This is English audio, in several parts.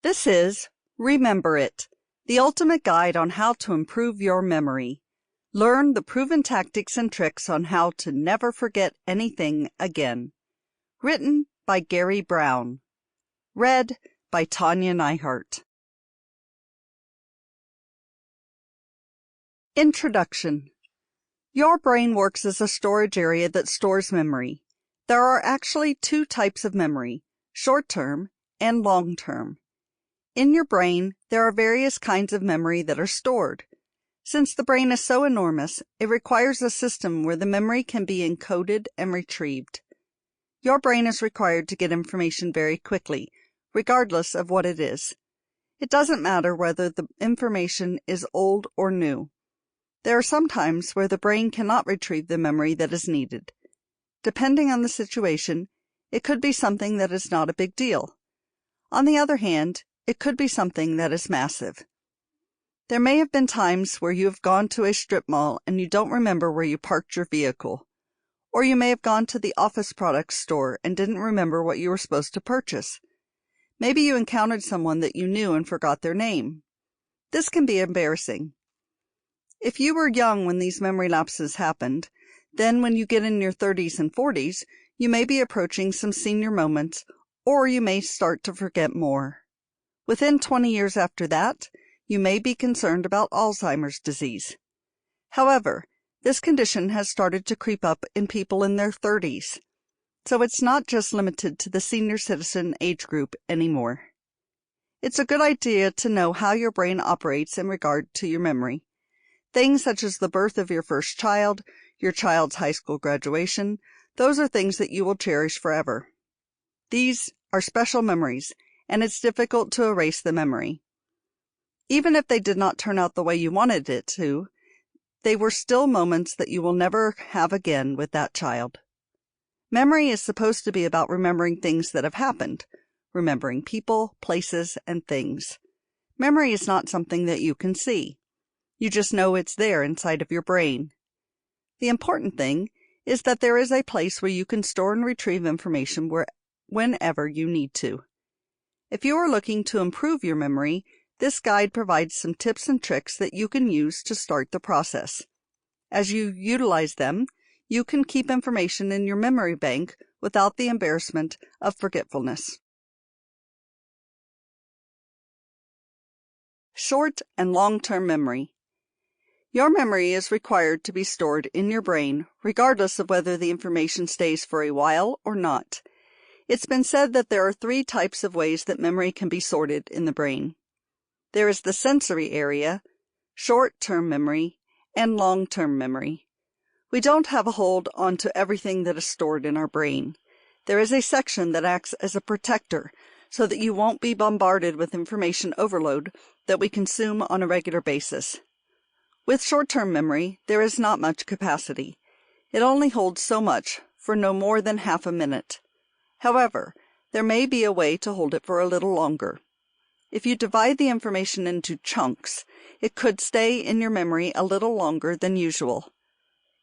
This is Remember It, the ultimate guide on how to improve your memory. Learn the proven tactics and tricks on how to never forget anything again. Written by Gary Brown. Read by Tanya Neihardt. Introduction. Your brain works as a storage area that stores memory. There are actually two types of memory, short-term and long-term. In your brain, there are various kinds of memory that are stored. Since the brain is so enormous, it requires a system where the memory can be encoded and retrieved. Your brain is required to get information very quickly, regardless of what it is. It doesn't matter whether the information is old or new. There are some times where the brain cannot retrieve the memory that is needed. Depending on the situation, it could be something that is not a big deal. On the other hand, it could be something that is massive. There may have been times where you have gone to a strip mall and you don't remember where you parked your vehicle. Or you may have gone to the office products store and didn't remember what you were supposed to purchase. Maybe you encountered someone that you knew and forgot their name. This can be embarrassing. If you were young when these memory lapses happened, then when you get in your 30s and 40s, you may be approaching some senior moments, or you may start to forget more. Within 20 years after that, you may be concerned about Alzheimer's disease. However, this condition has started to creep up in people in their 30s, so it's not just limited to the senior citizen age group anymore. It's a good idea to know how your brain operates in regard to your memory. Things such as the birth of your first child, your child's high school graduation, those are things that you will cherish forever. These are special memories, and it's difficult to erase the memory. Even if they did not turn out the way you wanted it to, they were still moments that you will never have again with that child. Memory is supposed to be about remembering things that have happened, remembering people, places, and things. Memory is not something that you can see. You just know it's there inside of your brain. The important thing is that there is a place where you can store and retrieve information whenever you need to. If you are looking to improve your memory, this guide provides some tips and tricks that you can use to start the process. As you utilize them, you can keep information in your memory bank without the embarrassment of forgetfulness. Short and long-term memory. Your memory is required to be stored in your brain, regardless of whether the information stays for a while or not. It's been said that there are three types of ways that memory can be sorted in the brain. There is the sensory area, short-term memory, and long-term memory. We don't have a hold onto everything that is stored in our brain. There is a section that acts as a protector so that you won't be bombarded with information overload that we consume on a regular basis. With short-term memory, there is not much capacity. It only holds so much for no more than half a minute. However, there may be a way to hold it for a little longer. If you divide the information into chunks, it could stay in your memory a little longer than usual.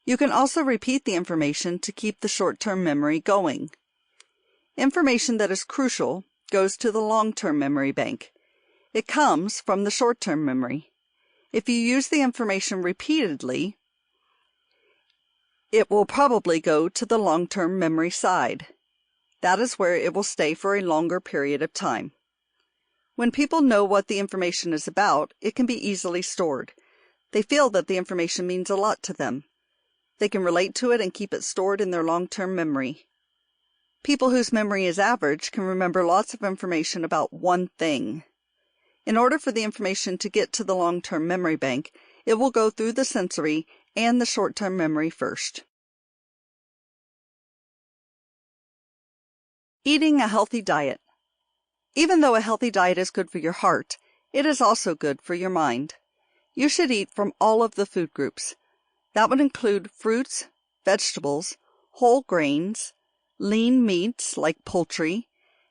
You can also repeat the information to keep the short-term memory going. Information that is crucial goes to the long-term memory bank. It comes from the short-term memory. If you use the information repeatedly, it will probably go to the long-term memory side. That is where it will stay for a longer period of time. When people know what the information is about, it can be easily stored. They feel that the information means a lot to them. They can relate to it and keep it stored in their long-term memory. People whose memory is average can remember lots of information about one thing. In order for the information to get to the long-term memory bank, it will go through the sensory and the short-term memory first. Eating a healthy diet. Even though a healthy diet is good for your heart, it is also good for your mind. You should eat from all of the food groups. That would include fruits, vegetables, whole grains, lean meats like poultry,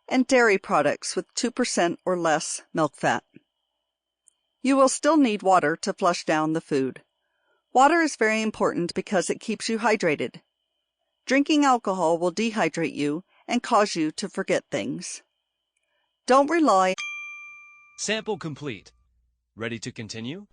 and dairy products with 2% or less milk fat. You will still need water to flush down the food. Water is very important because it keeps you hydrated. Drinking alcohol will dehydrate you and cause you to forget things. Don't rely Sample complete. Ready to continue?